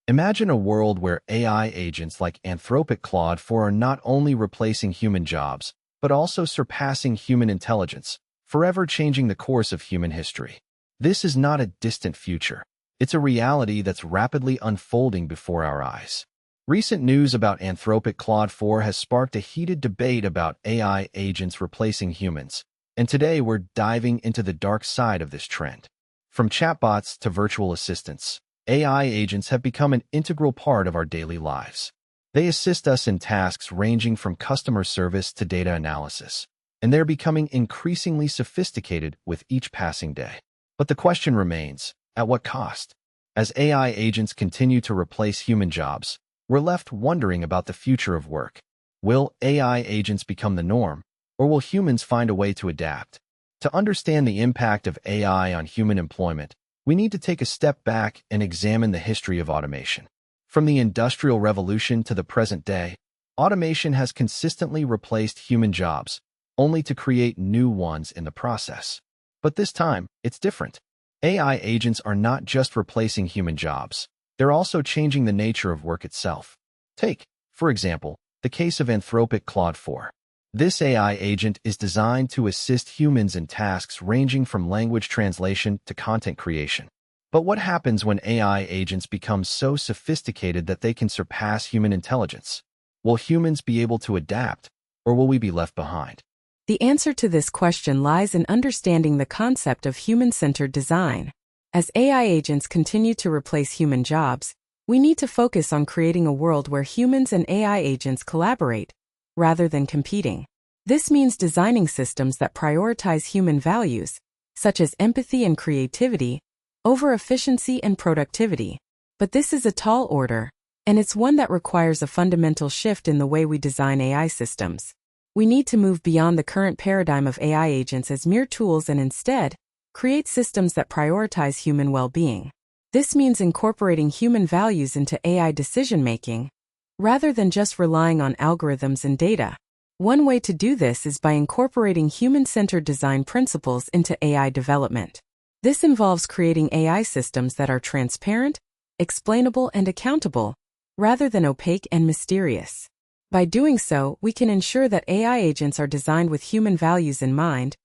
Imagine a world where AI agents like Anthropic Claude 4 are not only replacing human jobs, but also surpassing human intelligence, forever changing the course of human history. This is not a distant future. It's a reality that's rapidly unfolding before our eyes. Recent news about Anthropic Claude 4 has sparked a heated debate about AI agents replacing humans, and today we're diving into the dark side of this trend. From chatbots to virtual assistants, AI agents have become an integral part of our daily lives. They assist us in tasks ranging from customer service to data analysis, and they're becoming increasingly sophisticated with each passing day. But the question remains, at what cost? As AI agents continue to replace human jobs, we're left wondering about the future of work. Will AI agents become the norm, or will humans find a way to adapt? To understand the impact of AI on human employment, we need to take a step back and examine the history of automation. From the Industrial Revolution to the present day, automation has consistently replaced human jobs, only to create new ones in the process. But this time, it's different. AI agents are not just replacing human jobs, they're also changing the nature of work itself. Take, for example, the case of Anthropic Claude 4. This AI agent is designed to assist humans in tasks ranging from language translation to content creation. But what happens when AI agents become so sophisticated that they can surpass human intelligence? Will humans be able to adapt, or will we be left behind? The answer to this question lies in understanding the concept of human-centered design. As AI agents continue to replace human jobs, we need to focus on creating a world where humans and AI agents collaborate, rather than competing. This means designing systems that prioritize human values, such as empathy and creativity, over efficiency and productivity. But this is a tall order, and it's one that requires a fundamental shift in the way we design AI systems. We need to move beyond the current paradigm of AI agents as mere tools and instead create systems that prioritize human well-being. This means incorporating human values into AI decision-making, rather than just relying on algorithms and data. One way to do this is by incorporating human-centered design principles into AI development. This involves creating AI systems that are transparent, explainable, and accountable, rather than opaque and mysterious. By doing so, we can ensure that AI agents are designed with human values in mind,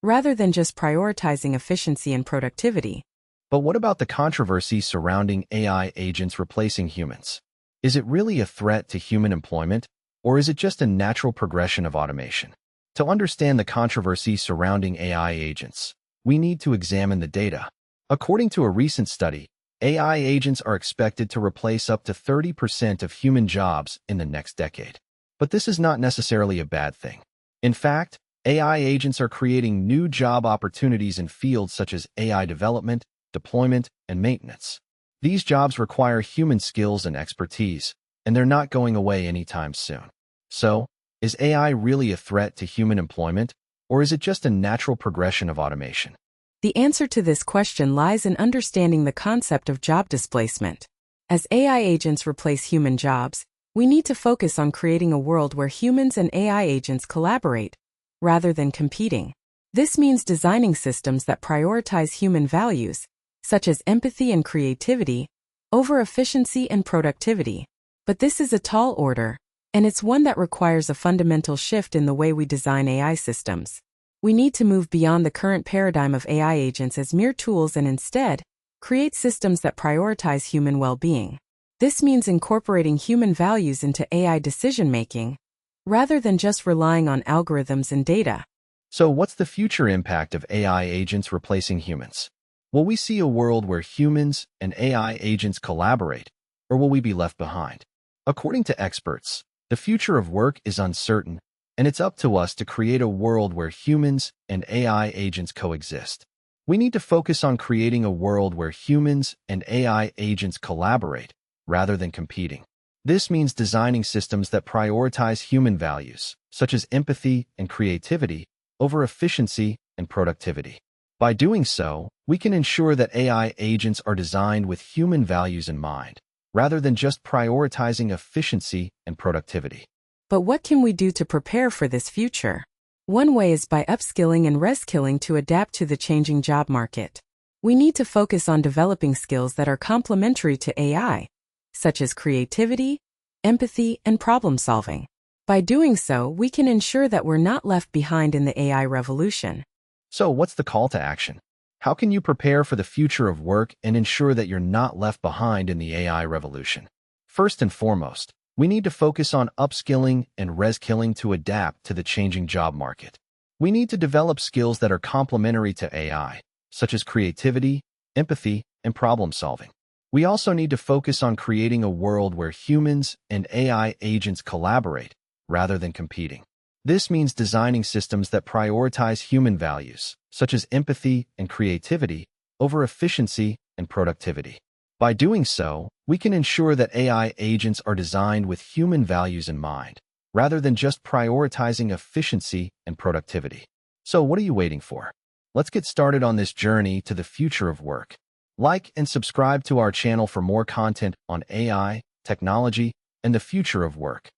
rather than just prioritizing efficiency and productivity. But what about the controversy surrounding AI agents replacing humans? Is it really a threat to human employment, or is it just a natural progression of automation? To understand the controversy surrounding AI agents, we need to examine the data. According to a recent study, AI agents are expected to replace up to 30% of human jobs in the next decade. But this is not necessarily a bad thing. In fact, AI agents are creating new job opportunities in fields such as AI development, deployment, and maintenance. These jobs require human skills and expertise, and they're not going away anytime soon. So, is AI really a threat to human employment, or is it just a natural progression of automation? The answer to this question lies in understanding the concept of job displacement. As AI agents replace human jobs, we need to focus on creating a world where humans and AI agents collaborate, rather than competing. This means designing systems that prioritize human values, such as empathy and creativity, over efficiency and productivity. But this is a tall order, and it's one that requires a fundamental shift in the way we design AI systems. We need to move beyond the current paradigm of AI agents as mere tools and instead create systems that prioritize human well-being. This means incorporating human values into AI decision-making, rather than just relying on algorithms and data. So what's the future impact of AI agents replacing humans? Will we see a world where humans and AI agents collaborate, or will we be left behind? According to experts, the future of work is uncertain, and it's up to us to create a world where humans and AI agents coexist. We need to focus on creating a world where humans and AI agents collaborate, rather than competing. This means designing systems that prioritize human values, such as empathy and creativity, over efficiency and productivity. By doing so, we can ensure that AI agents are designed with human values in mind, rather than just prioritizing efficiency and productivity. But what can we do to prepare for this future? One way is by upskilling and reskilling to adapt to the changing job market. We need to focus on developing skills that are complementary to AI, such as creativity, empathy, and problem-solving. By doing so, we can ensure that we're not left behind in the AI revolution. So what's the call to action? How can you prepare for the future of work and ensure that you're not left behind in the AI revolution? First and foremost, we need to focus on upskilling and reskilling to adapt to the changing job market. We need to develop skills that are complementary to AI, such as creativity, empathy, and problem-solving. We also need to focus on creating a world where humans and AI agents collaborate rather than competing. This means designing systems that prioritize human values, such as empathy and creativity, over efficiency and productivity. By doing so, we can ensure that AI agents are designed with human values in mind, rather than just prioritizing efficiency and productivity. So what are you waiting for? Let's get started on this journey to the future of work. Like and subscribe to our channel for more content on AI, technology, and the future of work.